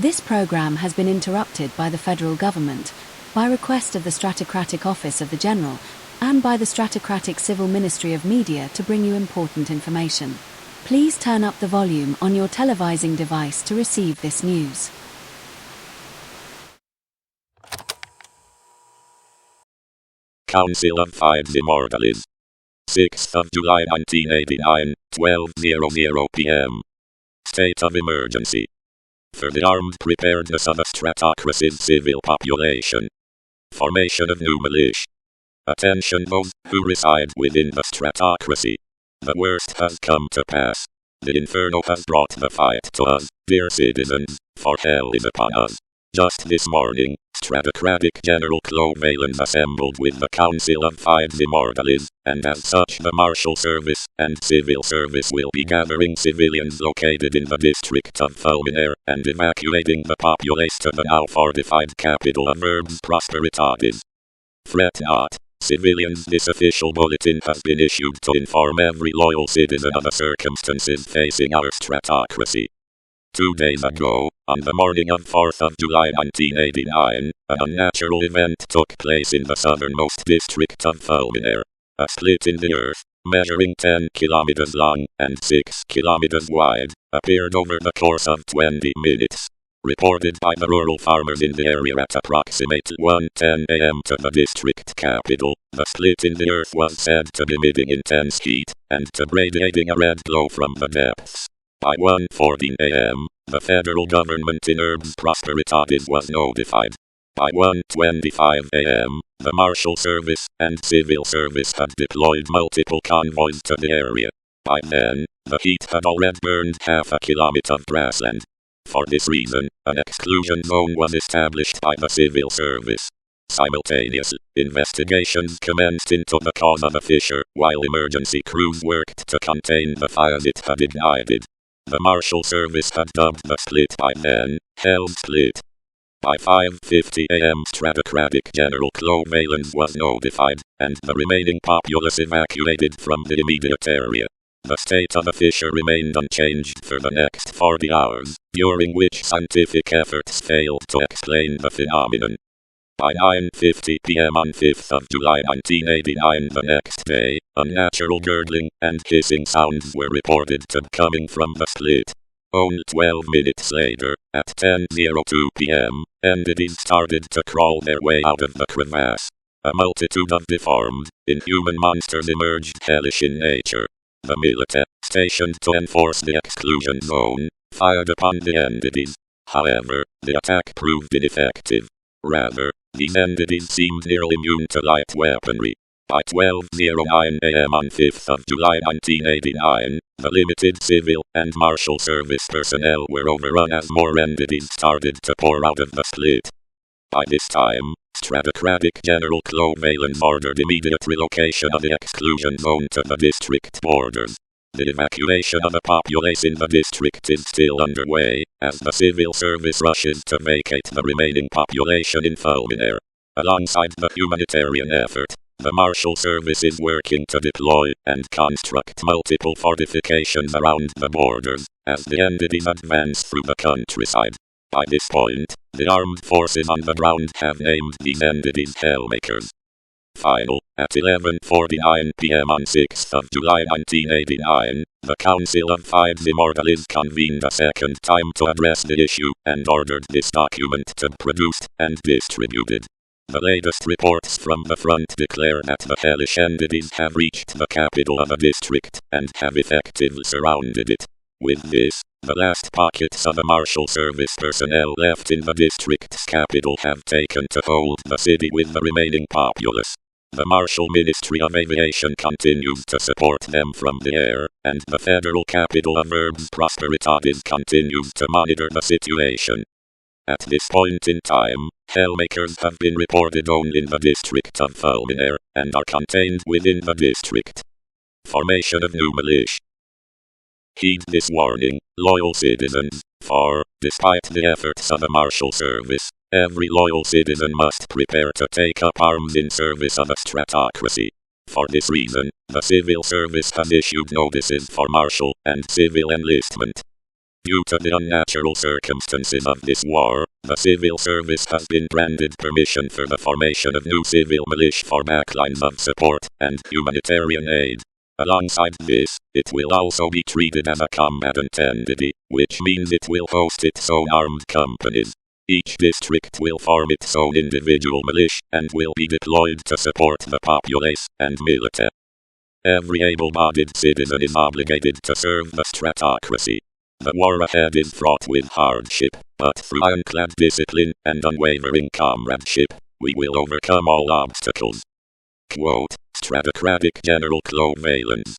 This program has been interrupted by the federal government, by request of the Stratocratic Office of the General, and by the Stratocratic Civil Ministry of Media to bring you important information. Please turn up the volume on your televising device to receive this news. Council of Five Immortals. 6th of July 1989, 12:00 p.m. State of emergency. For the armed preparedness of a Stratocracy's civil population. Formation of new militia. Attention those who reside within the Stratocracy. The worst has come to pass. The inferno has brought the fight to us, dear citizens, for hell is upon us. Just this morning, Stratocratic General Claude Valens assembled with the Council of Five Immortals, and as such the Marshal Service and Civil Service will be gathering civilians located in the district of Fulminaire, and evacuating the populace to the now fortified capital of Herbes Prosperitatis. Fret not, civilians. This official bulletin has been issued to inform every loyal citizen of the circumstances facing our Stratocracy. 2 days ago, on the morning of 4th of July 1989, an unnatural event took place in the southernmost district of Fulminaire. A split in the earth, measuring 10 kilometers long and 6 kilometers wide, appeared over the course of 20 minutes. Reported by the rural farmers in the area at approximately 1:10 a.m. to the district capital, the split in the earth was said to be emitting intense heat, and to radiating a red glow from the depths. By 1:14 a.m., the federal government in Herbes Prosperitatis was notified. By 1:25 a.m., the Marshal Service and Civil Service had deployed multiple convoys to the area. By then, the heat had already burned half a kilometer of grassland. For this reason, an exclusion zone was established by the Civil Service. Simultaneously, investigations commenced into the cause of the fissure, while emergency crews worked to contain the fires it had ignited. The Marshal Service had dubbed the split by then, Hell's Split. By 5:50 a.m. Stratocratic General Claude Valens was notified, and the remaining populace evacuated from the immediate area. The state of the fissure remained unchanged for the next 40 hours, during which scientific efforts failed to explain the phenomenon. By 9:50 p.m. on 5th of July 1989, the next day, unnatural gurgling and hissing sounds were reported to be coming from the split. Only 12 minutes later, at 10:02 p.m., entities started to crawl their way out of the crevasse. A multitude of deformed, inhuman monsters emerged, hellish in nature. The military, stationed to enforce the exclusion zone, fired upon the entities. However, the attack proved ineffective. Rather, these entities seemed nearly immune to light weaponry. By 12:09 a.m. on 5th of July 1989, the limited civil and marshal service personnel were overrun as more entities started to pour out of the split. By this time, Stratocratic General Claude Valens ordered immediate relocation of the exclusion zone to the district borders. The evacuation of the populace in the district is still underway, as the civil service rushes to vacate the remaining population in Fulminaire. Alongside the humanitarian effort, the Marshal Service is working to deploy and construct multiple fortifications around the borders, as the entities advance through the countryside. By this point, the armed forces on the ground have named these entities Hellmakers. Final, at 11:49 p.m. on 6th of July 1989, the Council of Five Immortals convened a second time to address the issue, and ordered this document to be produced and distributed. The latest reports from the front declare that the hellish entities have reached the capital of a district, and have effectively surrounded it. With this, the last pockets of the Marshal Service personnel left in the district's capital have taken to hold the city with the remaining populace. The Marshal Ministry of Aviation continues to support them from the air, and the federal capital of Herbes Prosperitatis continues to monitor the situation. At this point in time, Hellmakers have been reported only in the district of Fulminaire, and are contained within the district. Formation of new militia. Heed this warning, loyal citizens, for, despite the efforts of the Marshal Service, every loyal citizen must prepare to take up arms in service of a Stratocracy. For this reason, the Civil Service has issued notices for martial and civil enlistment. Due to the unnatural circumstances of this war, the civil service has been granted permission for the formation of new civil militia for backlines of support and humanitarian aid. Alongside this, it will also be treated as a combatant entity, which means it will host its own armed companies. Each district will form its own individual militia and will be deployed to support the populace and military. Every able-bodied citizen is obligated to serve the Stratocracy. The war ahead is fraught with hardship, but through ironclad discipline and unwavering comradeship, we will overcome all obstacles. Quote, Stratocratic General Claude Valens.